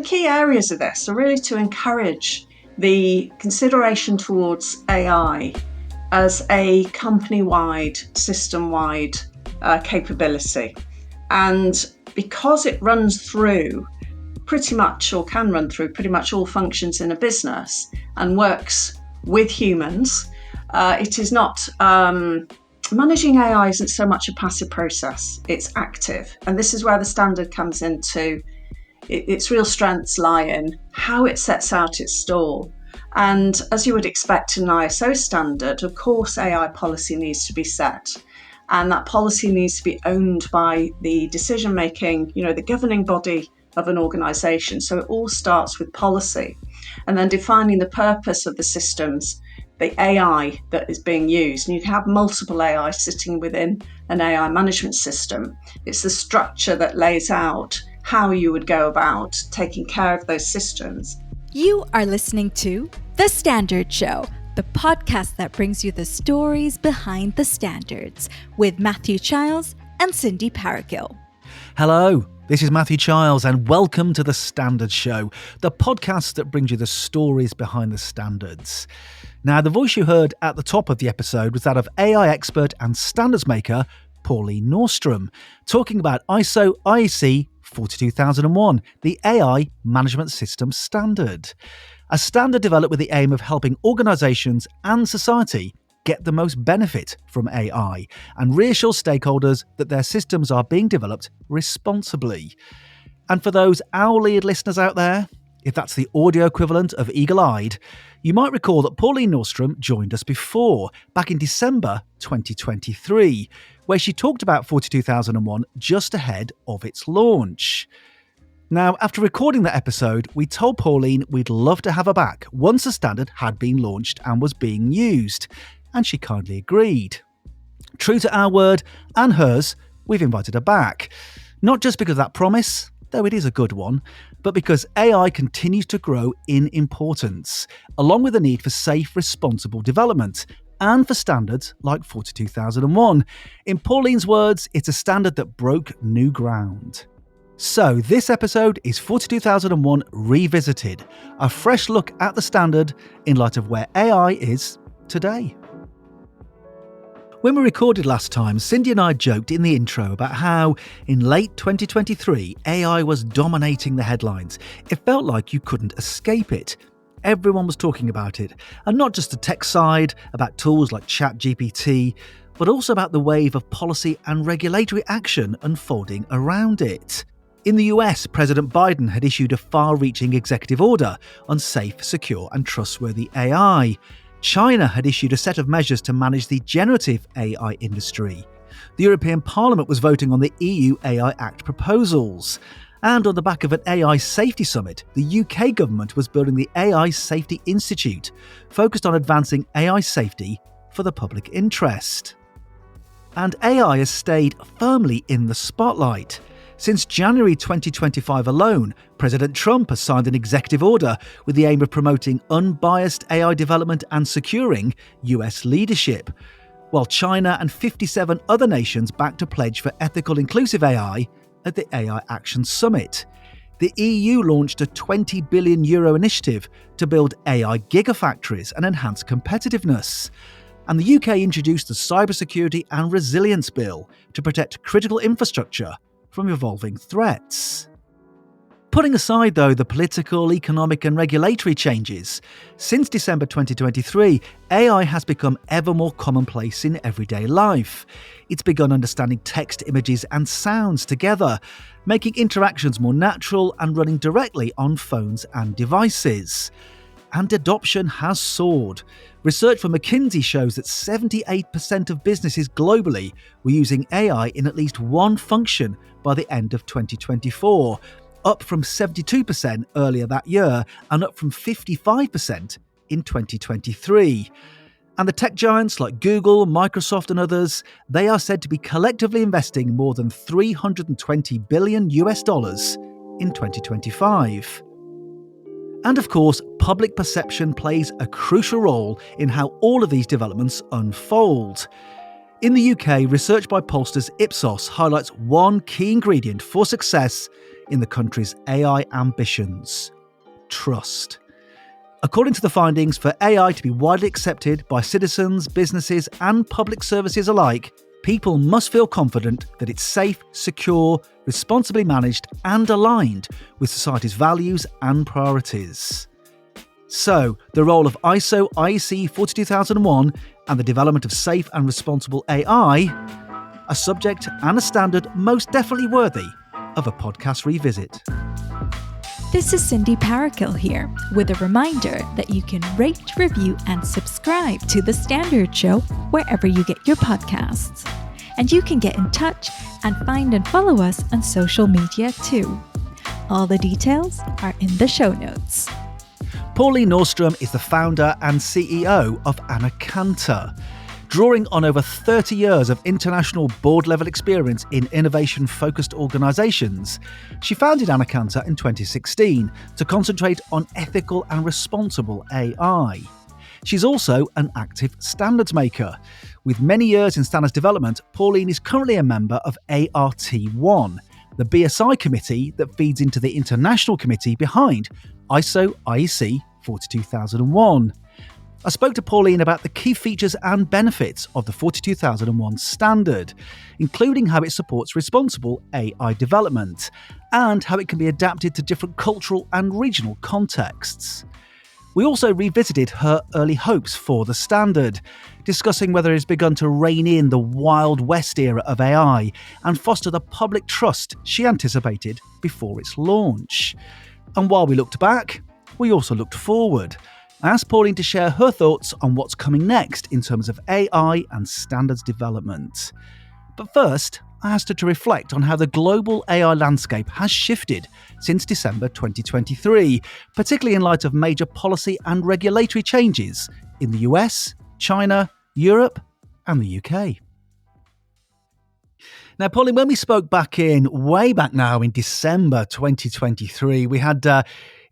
key areas of this are really to encourage the consideration towards AI as a company-wide, system-wide capability. And because it runs through pretty much, or can run through pretty much all functions in a business and works with humans, it is not, managing AI isn't so much a passive process, it's active. And this is where the standard comes into its real strengths lie in how it sets out its stall. And as you would expect in an ISO standard, of course, AI policy needs to be set. And that policy needs to be owned by the decision-making, the governing body of an organisation. So it all starts with policy and then defining the purpose of the systems, the AI that is being used. And you can have multiple AI sitting within an AI management system. It's the structure that lays out how you would go about taking care of those systems. You are listening to The Standard Show, the podcast that brings you the stories behind the standards with Matthew Childs and Cindy Parakill. Hello, this is Matthew Childs and welcome to The Standard Show, the podcast that brings you the stories behind the standards. Now, the voice you heard at the top of the episode was that of AI expert and standards maker Pauline Norstrom, talking about ISO IEC 42001, the AI Management System Standard. A standard developed with the aim of helping organisations and society get the most benefit from AI and reassure stakeholders that their systems are being developed responsibly. And for those owl-eared listeners out there, if that's the audio equivalent of eagle-eyed, you might recall that Pauline Norstrom joined us before, back in December 2023, where she talked about 42001 just ahead of its launch. Now, after recording that episode, we told Pauline we'd love to have her back once the standard had been launched and was being used, and she kindly agreed. True to our word and hers, we've invited her back. Not just because of that promise, though it is a good one, but because AI continues to grow in importance, along with the need for safe, responsible development, and for standards like 42001. In Pauline's words, it's a standard that broke new ground. So this episode is 42001 Revisited, a fresh look at the standard in light of where AI is today. When we recorded last time, Cindy and I joked in the intro about how, in late 2023, AI was dominating the headlines. It felt like you couldn't escape it. Everyone was talking about it, and not just the tech side, about tools like ChatGPT, but also about the wave of policy and regulatory action unfolding around it. In the US, President Biden had issued a far-reaching executive order on safe, secure and trustworthy AI. China had issued a set of measures to manage the generative AI industry. The European Parliament was voting on the EU AI Act proposals. And on the back of an AI safety summit, the UK government was building the AI Safety Institute, focused on advancing AI safety for the public interest. And AI has stayed firmly in the spotlight. Since January 2025 alone, President Trump has signed an executive order with the aim of promoting unbiased AI development and securing US leadership, while China and 57 other nations backed a pledge for ethical inclusive AI at the AI Action Summit. The EU launched a €20 billion initiative to build AI gigafactories and enhance competitiveness. And the UK introduced the Cybersecurity and Resilience Bill to protect critical infrastructure from evolving threats. Putting aside, though, the political, economic and regulatory changes, since December 2023, AI has become ever more commonplace in everyday life. It's begun understanding text, images and sounds together, making interactions more natural and running directly on phones and devices. And adoption has soared. Research from McKinsey shows that 78% of businesses globally were using AI in at least one function by the end of 2024, up from 72% earlier that year and up from 55% in 2023. And the tech giants like Google, Microsoft and others, they are said to be collectively investing more than $320 billion in 2025. And of course, public perception plays a crucial role in how all of these developments unfold. In the UK, research by pollsters Ipsos highlights one key ingredient for success in the country's AI ambitions: trust. According to the findings, for AI to be widely accepted by citizens, businesses, and public services alike, people must feel confident that it's safe, secure, responsibly managed, and aligned with society's values and priorities. So, the role of ISO IEC 42001 and the development of safe and responsible AI, a subject and a standard most definitely worthy of a podcast revisit. This is Cindy Parakill here with a reminder that you can rate, review, and subscribe to The Standard Show wherever you get your podcasts. And you can get in touch and find and follow us on social media too. All the details are in the show notes. Pauline Norstrom is the founder and CEO of Anekanta. Drawing on over 30 years of international board-level experience in innovation-focused organisations, she founded Anekanta in 2016 to concentrate on ethical and responsible AI. She's also an active standards maker. With many years in standards development, Pauline is currently a member of ART1, the BSI committee that feeds into the international committee behind ISO IEC 42001. I spoke to Pauline about the key features and benefits of the 42001 standard, including how it supports responsible AI development and how it can be adapted to different cultural and regional contexts. We also revisited her early hopes for the standard, discussing whether it has begun to rein in the Wild West era of AI and foster the public trust she anticipated before its launch. And while we looked back, we also looked forward. I asked Pauline to share her thoughts on what's coming next in terms of AI and standards development. But first, I asked her to reflect on how the global AI landscape has shifted since December 2023, particularly in light of major policy and regulatory changes in the US, China, Europe, and the UK. Now, Pauline, when we spoke way back now in December 2023, we had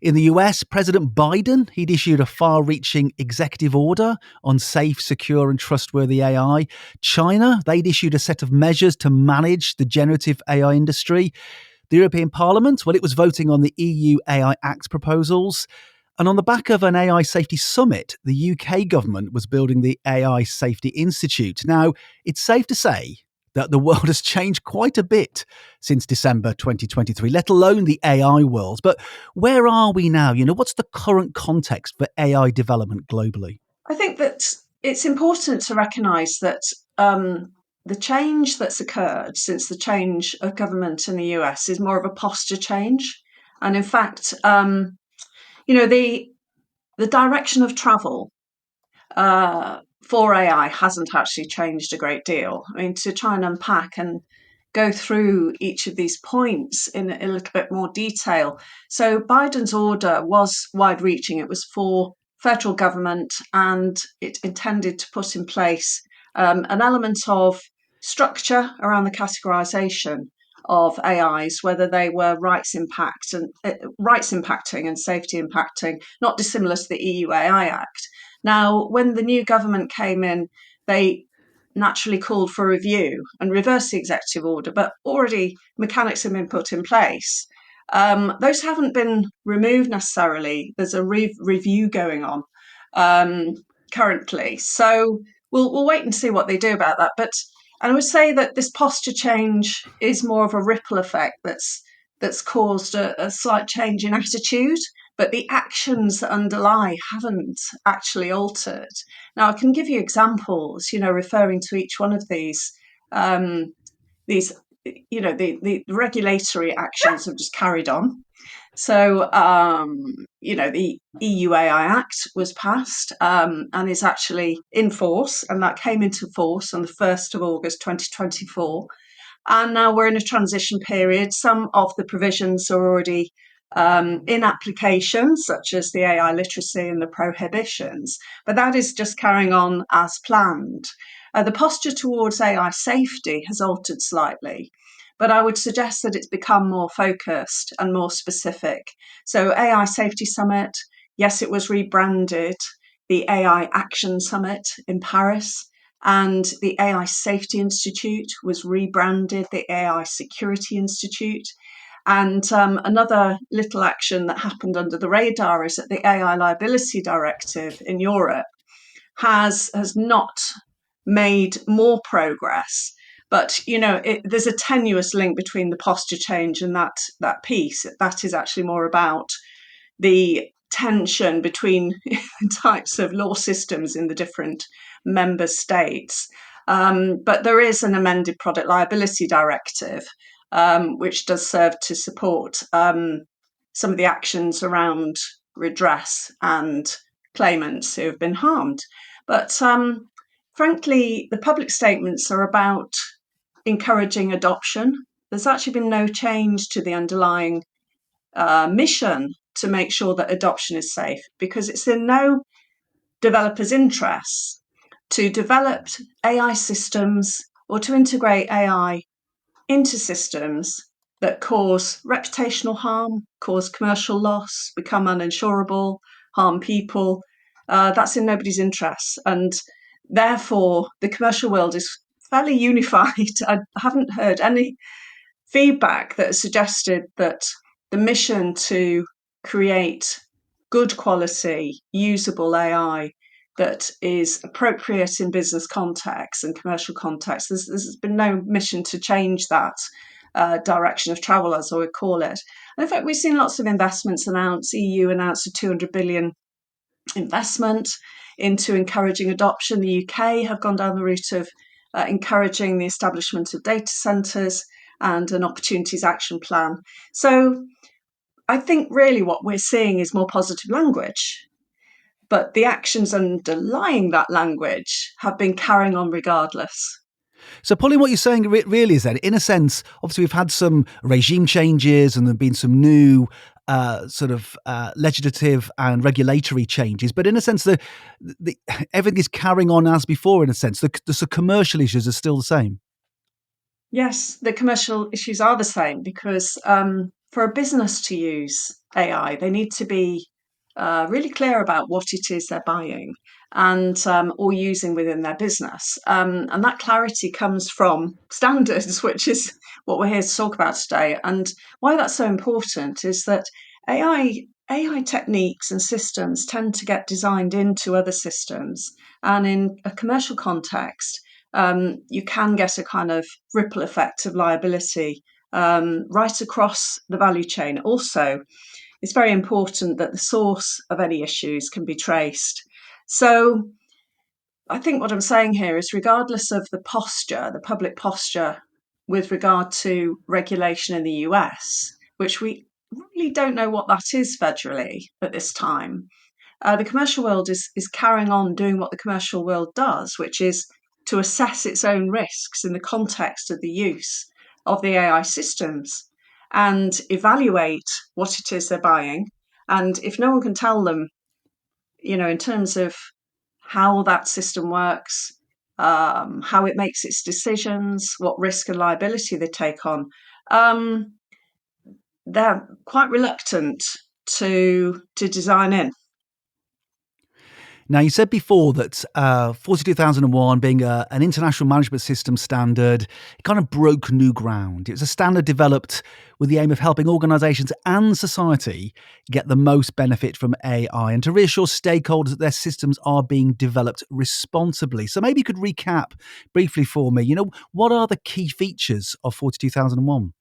in the US, President Biden, he'd issued a far-reaching executive order on safe, secure and trustworthy AI. China, they'd issued a set of measures to manage the generative AI industry. The European Parliament, well, it was voting on the EU AI Act proposals. And on the back of an AI safety summit, the UK government was building the AI Safety Institute. Now, it's safe to say that the world has changed quite a bit since December 2023, let alone the AI world. But where are we now? What's the current context for AI development globally? I think that it's important to recognise that the change that's occurred since the change of government in the US is more of a posture change. And in fact, the direction of travel for AI hasn't actually changed a great deal. I mean, to try and unpack and go through each of these points in a little bit more detail. So Biden's order was wide-reaching. It was for federal government, and it intended to put in place an element of structure around the categorization of AIs, whether they were rights impacting and safety impacting, not dissimilar to the EU AI Act. Now, when the new government came in, they naturally called for review and reversed the executive order, but already mechanics have been put in place. Those haven't been removed necessarily. There's a review going on currently. So we'll wait and see what they do about that. And I would say that this posture change is more of a ripple effect that's caused a slight change in attitude, but the actions that underlie haven't actually altered. Now, I can give you examples, referring to each one of these, the regulatory actions have just carried on. So, the EU AI Act was passed and is actually in force, and that came into force on the 1st of August 2024. And now we're in a transition period. Some of the provisions are already in application, such as the AI literacy and the prohibitions, but that is just carrying on as planned. The posture towards AI safety has altered slightly, but I would suggest that it's become more focused and more specific. So AI Safety Summit, yes, it was rebranded the AI Action Summit in Paris, and the AI Safety Institute was rebranded the AI Security Institute. And another little action that happened under the radar is that the AI liability directive in Europe has not made more progress. But there's a tenuous link between the posture change and that piece. That is actually more about the tension between types of law systems in the different member states. But there is an amended product liability directive, which does serve to support some of the actions around redress and claimants who have been harmed. But frankly, the public statements are about encouraging adoption. There's actually been no change to the underlying mission to make sure that adoption is safe, because it's in no developer's interests to develop AI systems or to integrate AI into systems that cause reputational harm, cause commercial loss, become uninsurable, harm people. That's in nobody's interests. And therefore, the commercial world is fairly unified. I haven't heard any feedback that has suggested that the mission to create good quality, usable AI that is appropriate in business context and commercial context, there's been no mission to change that direction of travel, as I would call it. And in fact, we've seen lots of investments announced. EU announced a 200 billion investment into encouraging adoption. The UK have gone down the route of encouraging the establishment of data centres and an opportunities action plan. So I think really what we're seeing is more positive language, but the actions underlying that language have been carrying on regardless. So, Pauline, what you're saying really is that, in a sense, obviously we've had some regime changes and there have been some new legislative and regulatory changes, but in a sense, the everything is carrying on as before. In a sense, the commercial issues are still the same. Yes, the commercial issues are the same because for a business to use AI, they need to be really clear about what it is they're buying and or using within their business. And that clarity comes from standards, which is what we're here to talk about today. And why that's so important is that AI techniques and systems tend to get designed into other systems. And in a commercial context, you can get a kind of ripple effect of liability right across the value chain. Also, it's very important that the source of any issues can be traced. So I think what I'm saying here is, regardless of the posture, the public posture with regard to regulation in the US, which we really don't know what that is federally at this time, the commercial world is carrying on doing what the commercial world does, which is to assess its own risks in the context of the use of the AI systems and evaluate what it is they're buying. And if no one can tell them, in terms of how that system works, how it makes its decisions, what risk and liability they take on, they're quite reluctant to design in. Now, you said before that 42001 being an international management system standard, it kind of broke new ground. It was a standard developed with the aim of helping organisations and society get the most benefit from AI and to reassure stakeholders that their systems are being developed responsibly. So maybe you could recap briefly for me, what are the key features of 42001?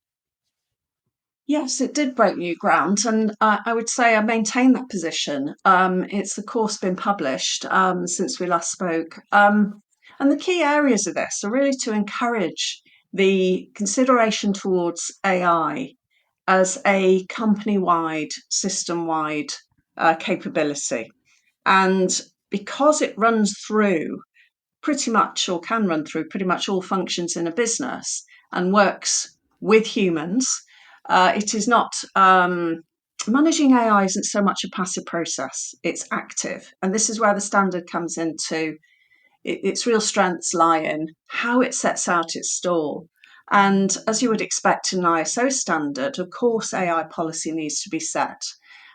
Yes, it did break new ground, and I would say I maintain that position. It's of course been published since we last spoke, and the key areas of this are really to encourage the consideration towards AI as a company-wide, system-wide capability, and because it runs through pretty much, or can run through pretty much all functions in a business and works with humans. It is not managing AI isn't so much a passive process, it's active. And this is where the standard comes into its real strengths lie in how it sets out its stall. And as you would expect in an ISO standard, of course, AI policy needs to be set.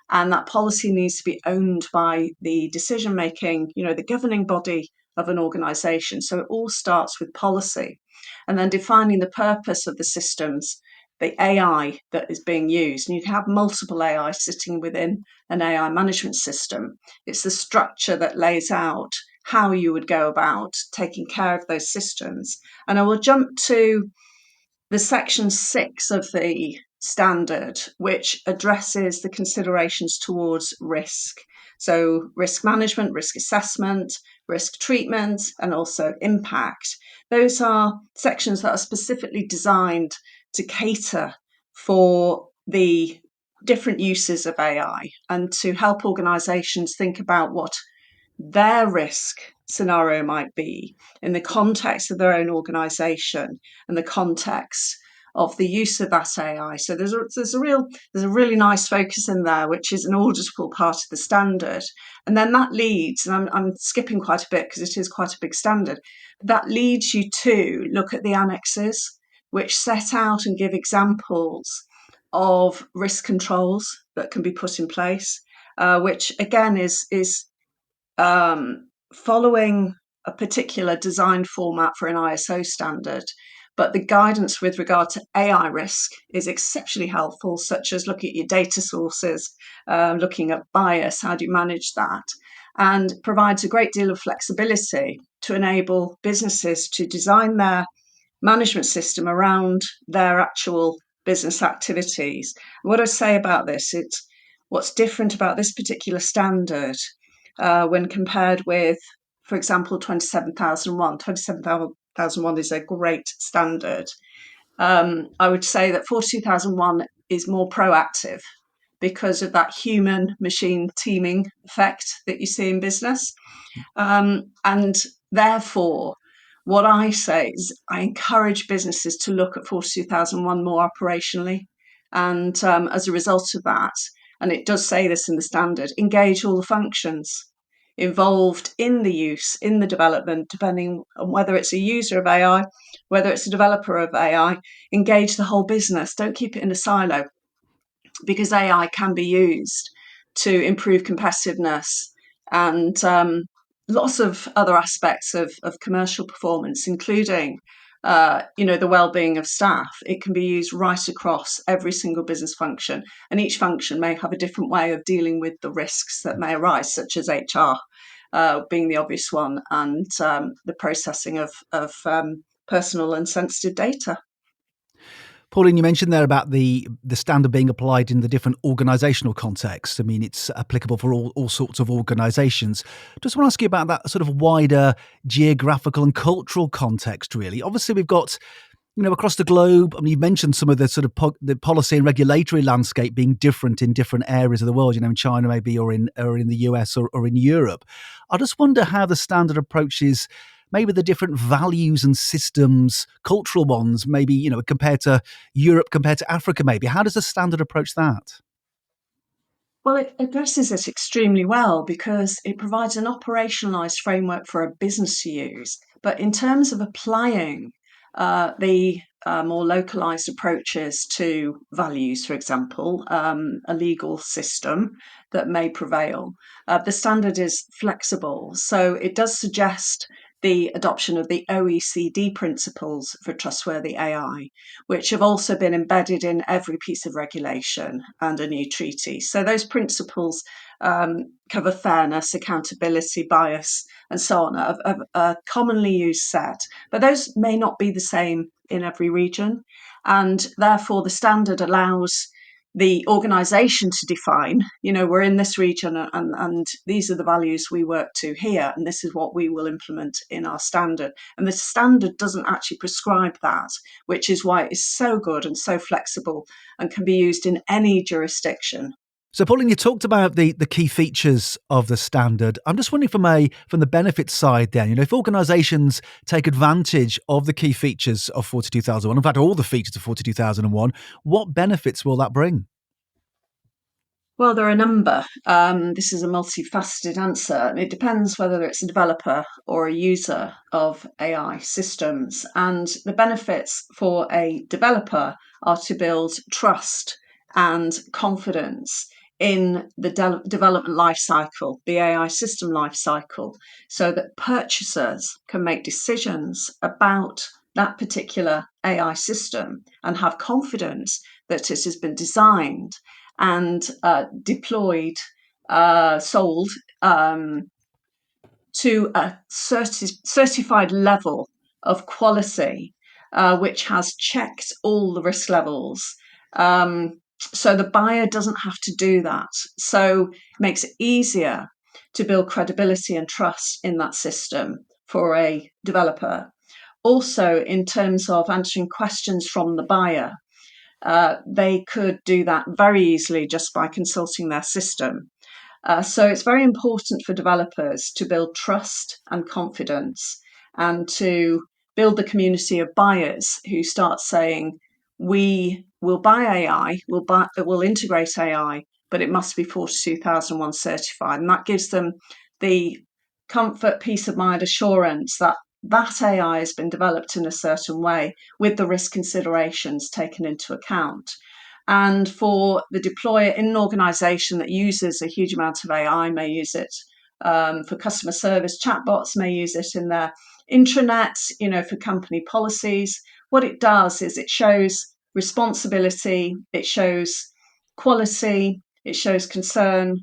And that policy needs to be owned by the decision making, the governing body of an organisation. So it all starts with policy and then defining the purpose of the systems the AI that is being used. And you can have multiple AI sitting within an AI management system. It's the structure that lays out how you would go about taking care of those systems. And I will jump to the section 6 of the standard, which addresses the considerations towards risk. So risk management, risk assessment, risk treatment, and also impact. Those are sections that are specifically designed to cater for the different uses of AI and to help organizations think about what their risk scenario might be in the context of their own organization and the context of the use of that AI. So there's a really nice focus in there, which is an auditable part of the standard. And then that leads, and I'm skipping quite a bit because it is quite a big standard, that leads you to look at the annexes, which set out and give examples of risk controls that can be put in place, which again is following a particular design format for an ISO standard. But the guidance with regard to AI risk is exceptionally helpful, such as looking at your data sources, looking at bias, how do you manage that, and provides a great deal of flexibility to enable businesses to design their management system around their actual business activities. What I say about this, it's what's different about this particular standard when compared with, for example, 27001. 27001 is a great standard. I would say that 42001 is more proactive because of that human machine teaming effect that you see in business. And therefore, what I say is I encourage businesses to look at 42001 more operationally. And as a result of that, and it does say this in the standard, engage all the functions involved in the use, in the development, depending on whether it's a user of AI, whether it's a developer of AI, engage the whole business. Don't keep it in a silo, because AI can be used to improve competitiveness and lots of other aspects of commercial performance, including the well-being of staff. It can be used right across every single business function, and each function may have a different way of dealing with the risks that may arise, such as HR being the obvious one, and the processing of personal and sensitive data. Pauline, you mentioned there about the standard being applied in the different organisational contexts. I mean, it's applicable for all sorts of organisations. Just want to ask you about that sort of wider geographical and cultural context, really. Obviously, we've got, across the globe, I mean, you've mentioned some of the sort of the policy and regulatory landscape being different in different areas of the world, in China maybe, or in the US or in Europe. I just wonder how the standard approaches maybe the different values and systems, cultural ones, maybe, compared to Europe, compared to Africa, maybe. How does the standard approach that? Well, it addresses it extremely well because it provides an operationalized framework for a business to use. But in terms of applying the more localized approaches to values, for example, a legal system that may prevail, the standard is flexible. So it does suggest the adoption of the OECD principles for trustworthy AI, which have also been embedded in every piece of regulation and a new treaty. So those principles cover fairness, accountability, bias, and so on, a commonly used set. But those may not be the same in every region. And therefore, the standard allows the organisation to define, we're in this region and these are the values we work to here, and this is what we will implement in our standard. And the standard doesn't actually prescribe that, which is why it is so good and so flexible and can be used in any jurisdiction. So, Pauline, you talked about the key features of the standard. I'm just wondering from the benefits side then, if organisations take advantage of the key features of 42001, in fact, all the features of 42001, what benefits will that bring? Well, there are a number. This is a multifaceted answer. It depends whether it's a developer or a user of AI systems. And the benefits for a developer are to build trust and confidence in the development lifecycle, the AI system lifecycle, so that purchasers can make decisions about that particular AI system and have confidence that it has been designed and deployed, sold to a certified level of quality, which has checked all the risk levels. So the buyer doesn't have to do that. So it makes it easier to build credibility and trust in that system for a developer. Also, in terms of answering questions from the buyer, they could do that very easily just by consulting their system. So it's very important for developers to build trust and confidence and to build the community of buyers who start saying, we will buy AI, we'll integrate AI, but it must be 42001 certified. And that gives them the comfort, peace of mind, assurance that that AI has been developed in a certain way with the risk considerations taken into account. And for the deployer in an organization that uses a huge amount of AI, may use it for customer service, chatbots may use it in their intranet, for company policies. What it does is it shows responsibility, it shows quality, it shows concern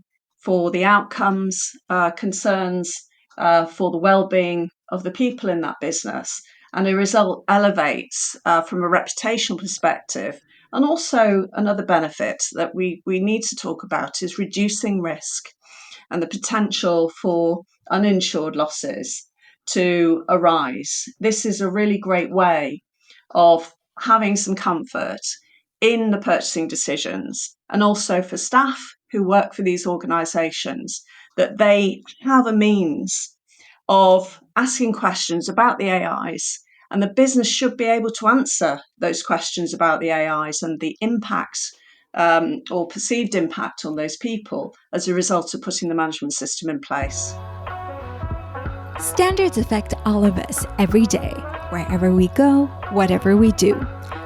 for the outcomes, concerns for the well-being of the people in that business. And the result elevates from a reputational perspective. And also another benefit that we need to talk about is reducing risk and the potential for uninsured losses to arise. This is a really great way of having some comfort in the purchasing decisions, and also for staff who work for these organisations, that they have a means of asking questions about the AIs, and the business should be able to answer those questions about the AIs and the impacts or perceived impact on those people as a result of putting the management system in place. Standards affect all of us every day, wherever we go, whatever we do.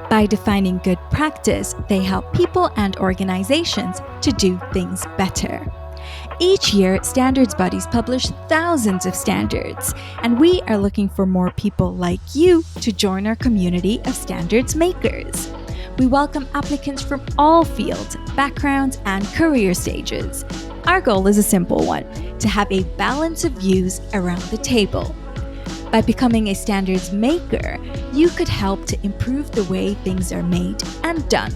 By defining good practice, they help people and organizations to do things better. Each year, standards bodies publish thousands of standards, and we are looking for more people like you to join our community of standards makers. We welcome applicants from all fields, backgrounds, and career stages. Our goal is a simple one: to have a balance of views around the table. By becoming a standards maker, you could help to improve the way things are made and done,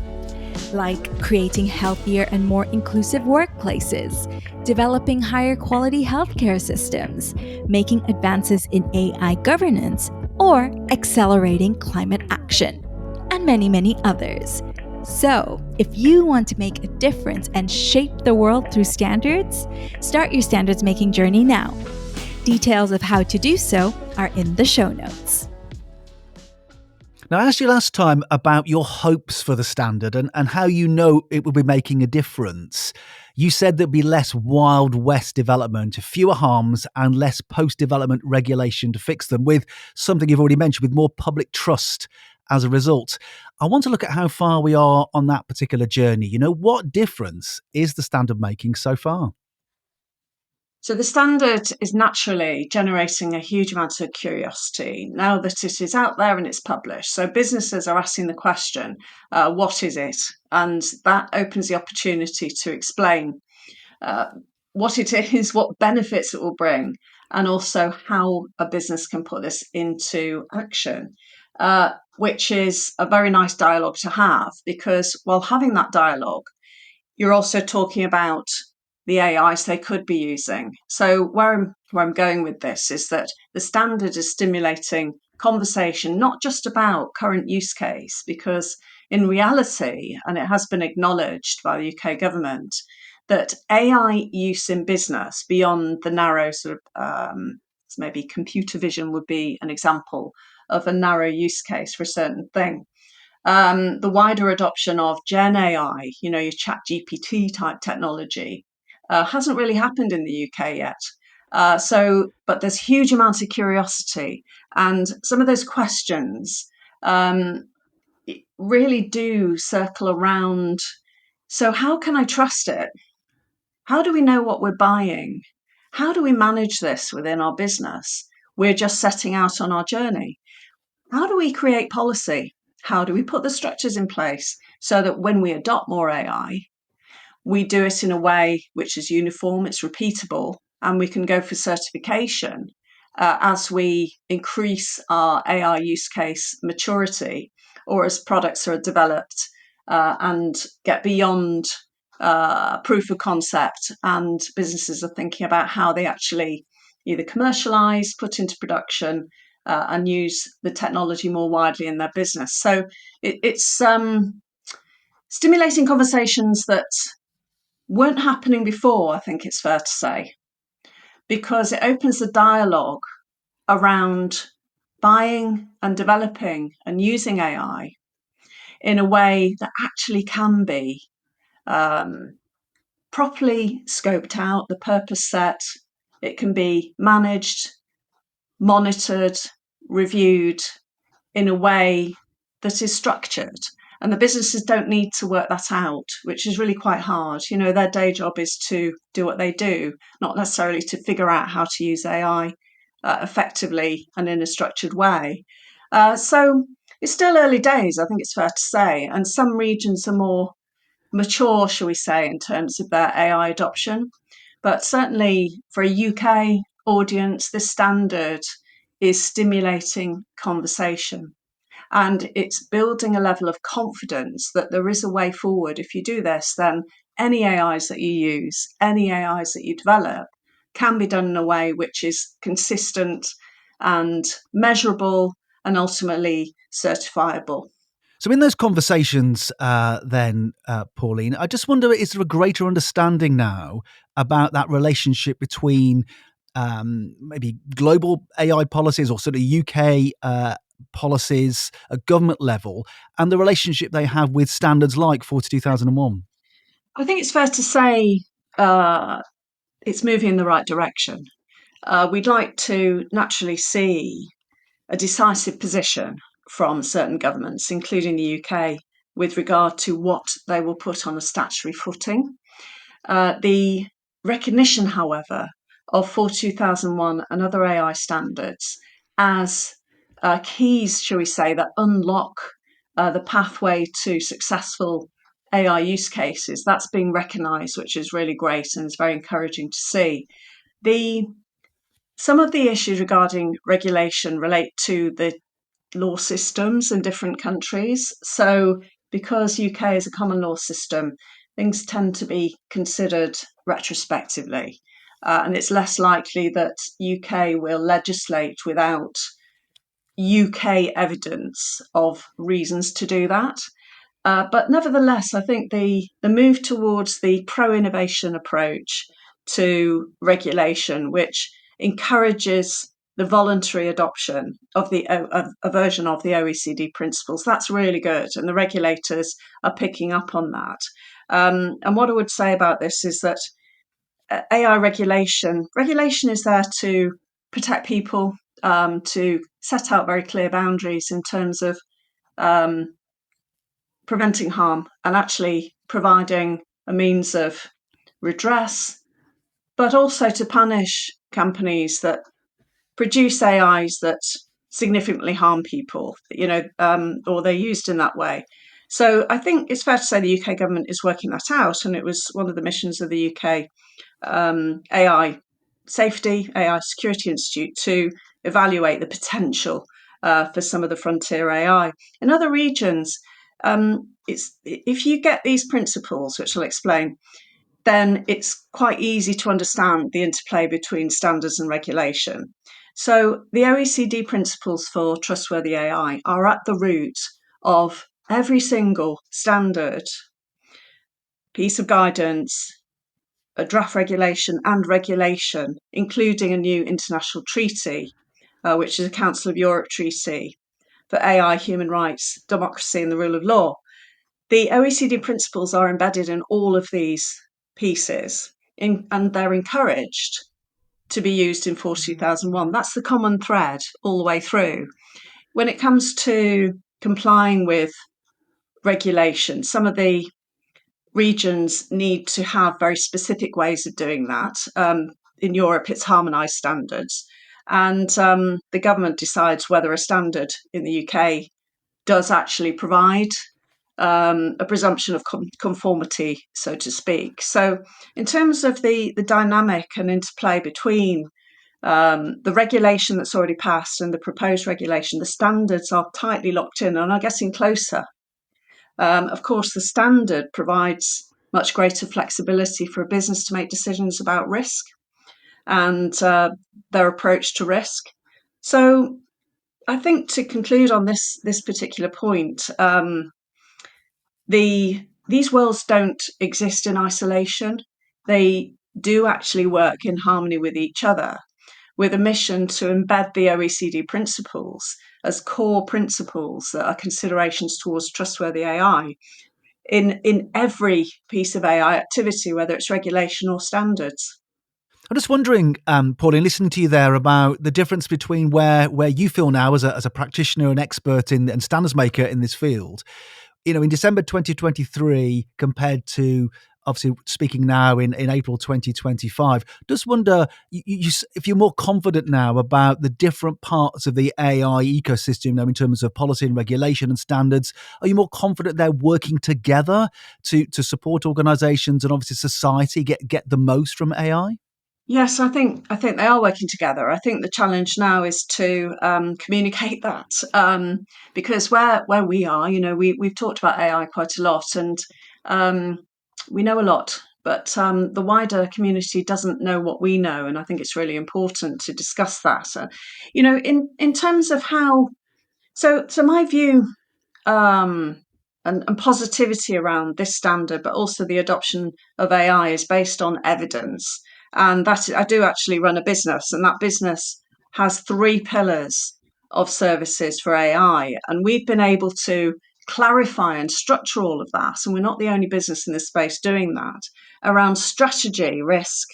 like creating healthier and more inclusive workplaces, developing higher quality healthcare systems, making advances in AI governance, or accelerating climate action, and many, many others. So, if you want to make a difference and shape the world through standards, start your standards making journey now. Details of how to do so are in the show notes. Now, I asked you last time about your hopes for the standard and how you know it will be making a difference. You said there'd be less Wild West development, fewer harms, and less post-development regulation to fix them, with something you've already mentioned, with more public trust as a result. I want to look at how far we are on that particular journey. What difference is the standard making so far? So the standard is naturally generating a huge amount of curiosity now that it is out there and it's published. So businesses are asking the question, what is it? And that opens the opportunity to explain what it is, what benefits it will bring, and also how a business can put this into action, which is a very nice dialogue to have, because while having that dialogue, you're also talking about the AIs they could be using. So where I'm going with this is that the standard is stimulating conversation, not just about current use case, because in reality, and it has been acknowledged by the UK government, that AI use in business beyond the narrow sort of maybe computer vision would be an example of a narrow use case for a certain thing. The wider adoption of Gen AI, your chat GPT type technology, hasn't really happened in the UK yet. But there's huge amounts of curiosity, and some of those questions really do circle around. So how can I trust it? How do we know what we're buying? How do we manage this within our business? We're just setting out on our journey. How do we create policy? how do we put the structures in place so that when we adopt more AI, we do it in a way which is uniform, it's repeatable, and we can go for certification as we increase our AI use case maturity, or as products are developed and get beyond proof of concept, and businesses are thinking about how they actually either commercialize, put into production, and use the technology more widely in their business. So it's stimulating conversations that weren't happening before, I think it's fair to say, because it opens the dialogue around buying and developing and using AI in a way that actually can be properly scoped out, the purpose set. It can be managed, monitored, reviewed in a way that is structured. And the businesses don't need to work that out, which is really quite hard. You know, their day job is to do what they do, not necessarily to figure out how to use AI effectively and in a structured way. So it's still early days, I think it's fair to say. And some regions are more mature, shall we say, in terms of their AI adoption. But certainly for a UK audience, this standard is stimulating conversation. And it's building a level of confidence that there is a way forward. If you do this, then any AIs that you use, any AIs that you develop, can be done in a way which is consistent and measurable and ultimately certifiable. So, in those conversations, Pauline, I just wonder, is there a greater understanding now about that relationship between maybe global AI policies or sort of UK policies at government level and the relationship they have with standards like 42001? I think it's fair to say it's moving in the right direction. We'd like to naturally see a decisive position from certain governments, including the UK, with regard to what they will put on a statutory footing. The recognition, however, of 42001 and other AI standards as keys, shall we say, that unlock the pathway to successful AI use cases, that's being recognised, which is really great and is very encouraging to see. Some of the issues regarding regulation relate to the law systems in different countries. So, because UK is a common law system, things tend to be considered retrospectively. And it's less likely that UK will legislate without UK evidence of reasons to do that. But nevertheless, I think the move towards the pro-innovation approach to regulation, which encourages the voluntary adoption of a version of the OECD principles, that's really good, and the regulators are picking up on that. And what I would say about this is that AI regulation is there to protect people, to set out very clear boundaries in terms of preventing harm and actually providing a means of redress, but also to punish companies that produce AIs that significantly harm people, or they're used in that way. So I think it's fair to say the UK government is working that out, and it was one of the missions of the UK AI Safety, AI Security Institute to evaluate the potential for some of the frontier AI. In other regions, if you get these principles, which I'll explain, then it's quite easy to understand the interplay between standards and regulation. So the OECD principles for trustworthy AI are at the root of every single standard, piece of guidance, a draft regulation and regulation, including a new international treaty, which is a Council of Europe treaty for AI, human rights, democracy and the rule of law. The OECD principles are embedded in all of these pieces, and they're encouraged to be used in 42001. That's the common thread all the way through. When it comes to complying with regulation, some of the regions need to have very specific ways of doing that. In Europe, it's harmonised standards. And the government decides whether a standard in the UK does actually provide a presumption of conformity, so to speak. So in terms of the dynamic and interplay between the regulation that's already passed and the proposed regulation, the standards are tightly locked in and are getting closer. Of course, the standard provides much greater flexibility for a business to make decisions about risk and their approach to risk. So I think to conclude on this particular point, these worlds don't exist in isolation. They do actually work in harmony with each other, with a mission to embed the OECD principles as core principles that are considerations towards trustworthy AI in every piece of AI activity, whether it's regulation or standards. I'm just wondering, Pauline, listening to you there about the difference between where you feel now as a practitioner and expert and standards maker in this field, in December 2023 compared to obviously speaking now in April 2025, just wonder if you're more confident now about the different parts of the AI ecosystem now in terms of policy and regulation and standards. Are you more confident they're working together to support organizations and obviously society get the most from AI? Yes, I think they are working together. I think the challenge now is to communicate that because where we are, we've talked about AI quite a lot, and we know a lot, but the wider community doesn't know what we know, and I think it's really important to discuss that. In terms of how, so my view um, and positivity around this standard, but also the adoption of AI is based on evidence. And that I do actually run a business, and that business has three pillars of services for AI. And we've been able to clarify and structure all of that. And we're not the only business in this space doing that around strategy, risk,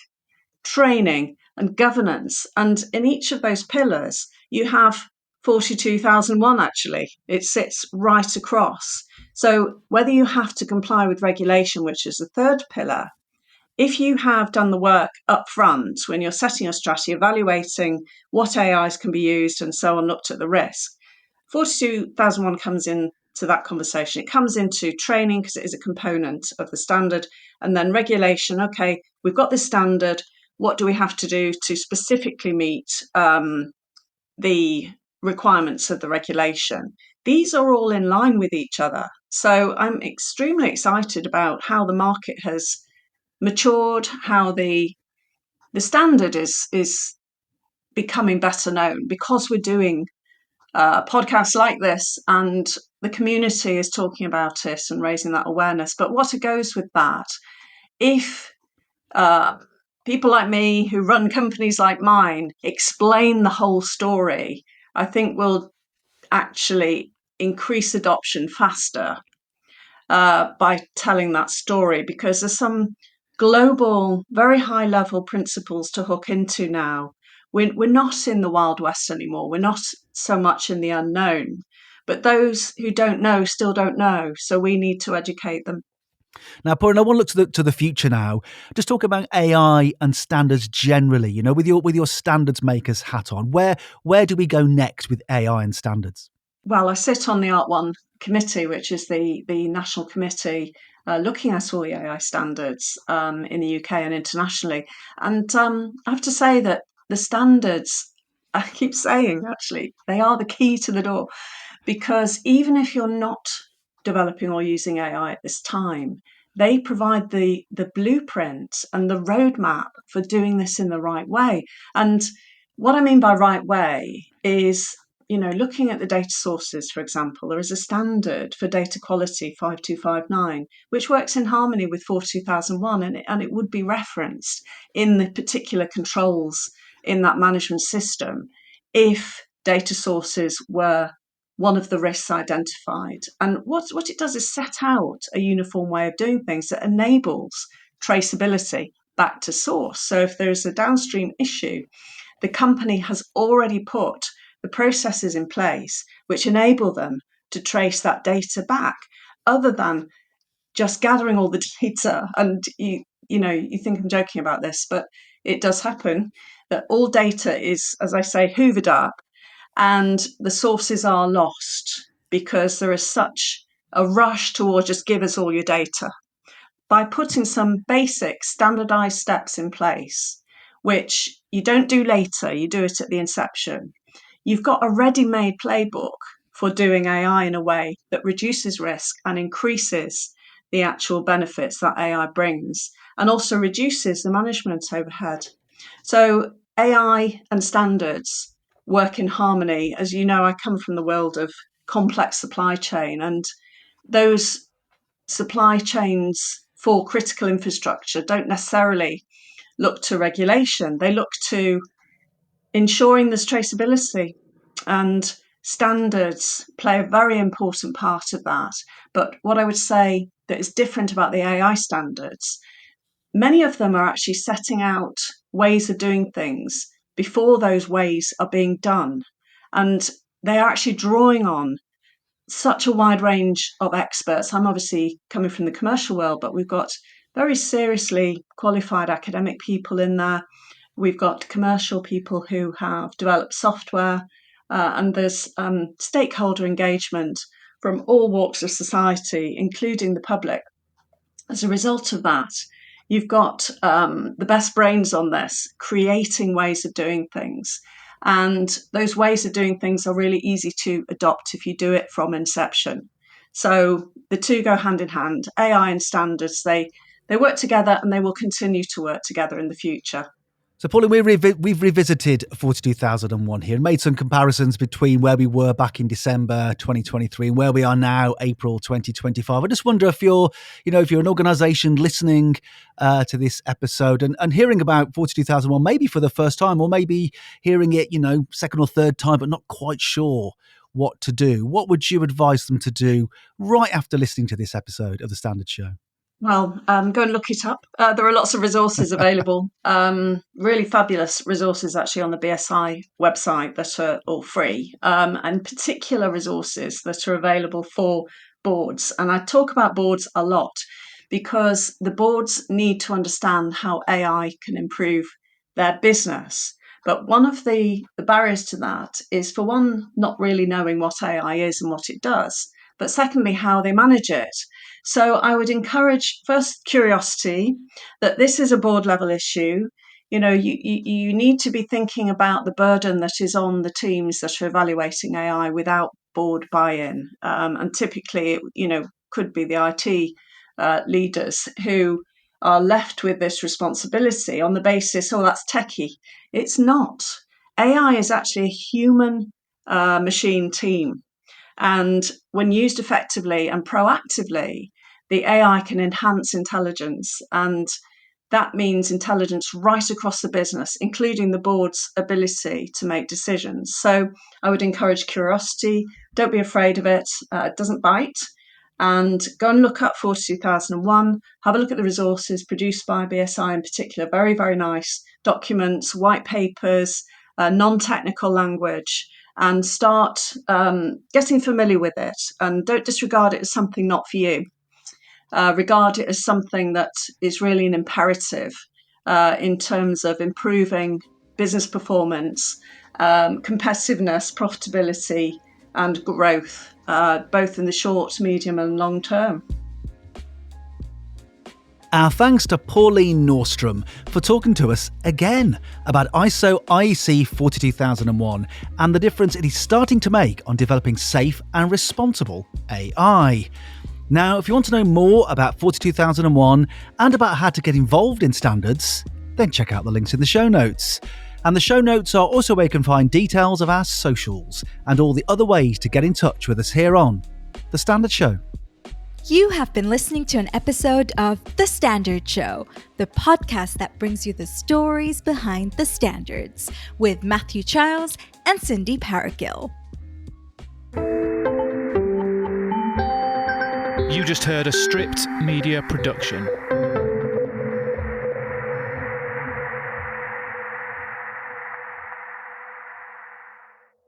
training, and governance. And in each of those pillars, you have 42,001 actually. It sits right across. So whether you have to comply with regulation, which is the third pillar, if you have done the work up front when you're setting your strategy, evaluating what AIs can be used and so on, looked at the risk, 42,001 comes in to that conversation. It comes into training because it is a component of the standard, and then regulation. Okay, we've got this standard. What do we have to do to specifically meet the requirements of the regulation? These are all in line with each other. So I'm extremely excited about how the market has matured, how the standard is becoming better known because we're doing podcasts like this and the community is talking about it and raising that awareness. But what goes with that, if people like me who run companies like mine explain the whole story, I think we'll actually increase adoption faster by telling that story, because there's some global, very high level principles to hook into now. We're not in the Wild West anymore. We're not so much in the unknown. But those who don't know still don't know. So we need to educate them. Now, Pauline, I want to look to the future now. Just talk about AI and standards generally. With your standards makers hat on, where do we go next with AI and standards? Well, I sit on the Art1 committee, which is the national committee looking at all the AI standards in the UK and internationally. And I have to say that the standards, I keep saying actually, they are the key to the door, because even if you're not developing or using AI at this time, they provide the blueprint and the roadmap for doing this in the right way. And what I mean by right way is, looking at the data sources, for example, there is a standard for data quality 5259, which works in harmony with 42001, and it would be referenced in the particular controls in that management system if data sources were one of the risks identified. And what it does is set out a uniform way of doing things that enables traceability back to source. So if there's a downstream issue, the company has already put the processes in place which enable them to trace that data back, other than just gathering all the data. And you think I'm joking about this, but it does happen that all data is, as I say, hoovered up and the sources are lost. because there is such a rush towards just give us all your data. By putting some basic standardized steps in place, which you don't do later, you do it at the inception, you've got a ready-made playbook for doing AI in a way that reduces risk and increases the actual benefits that AI brings, and also reduces the management overhead. So AI and standards work in harmony. As you know, I come from the world of complex supply chain, and those supply chains for critical infrastructure don't necessarily look to regulation. They look to ensuring there's traceability, and standards play a very important part of that. But what I would say that is different about the AI standards, many of them are actually setting out ways of doing things before those ways are being done. And they are actually drawing on such a wide range of experts. I'm obviously coming from the commercial world, but we've got very seriously qualified academic people in there. We've got commercial people who have developed software, and there's stakeholder engagement from all walks of society, including the public. As a result of that, you've got the best brains on this, creating ways of doing things. And those ways of doing things are really easy to adopt if you do it from inception. So the two go hand in hand. AI and standards, they work together, and they will continue to work together in the future. So, Pauline, we've revisited 42001 here and made some comparisons between where we were back in December 2023 and where we are now, April 2025. I just wonder if you're an organisation listening to this episode and hearing about 42001, maybe for the first time, or maybe hearing it, second or third time, but not quite sure what to do. What would you advise them to do right after listening to this episode of The Standard Show? Well, go and look it up. There are lots of resources available, really fabulous resources actually on the BSI website that are all free, and particular resources that are available for boards. And I talk about boards a lot because the boards need to understand how AI can improve their business. But one of the barriers to that is, for one, not really knowing what AI is and what it does, but secondly, how they manage it. So I would encourage, first, curiosity, that this is a board level issue. You need to be thinking about the burden that is on the teams that are evaluating AI without board buy-in. And typically, could be the IT leaders who are left with this responsibility on the basis, oh, that's techie. It's not. AI is actually a human machine team. And when used effectively and proactively, the AI can enhance intelligence. And that means intelligence right across the business, including the board's ability to make decisions. So I would encourage curiosity. Don't be afraid of it. It doesn't bite. And go and look up 42001. Have a look at the resources produced by BSI in particular. Very, very nice documents, white papers, non-technical language. And start getting familiar with it, and don't disregard it as something not for you. Regard it as something that is really an imperative in terms of improving business performance, competitiveness, profitability, and growth, both in the short, medium, and long term. Our thanks to Pauline Norstrom for talking to us again about ISO IEC 42001 and the difference it is starting to make on developing safe and responsible AI. Now, if you want to know more about 42001 and about how to get involved in standards, then check out the links in the show notes. And the show notes are also where you can find details of our socials and all the other ways to get in touch with us here on The Standard Show. You have been listening to an episode of The Standard Show, the podcast that brings you the stories behind the standards, with Matthew Childs and Cindy Parakill. You just heard a Stripped Media production.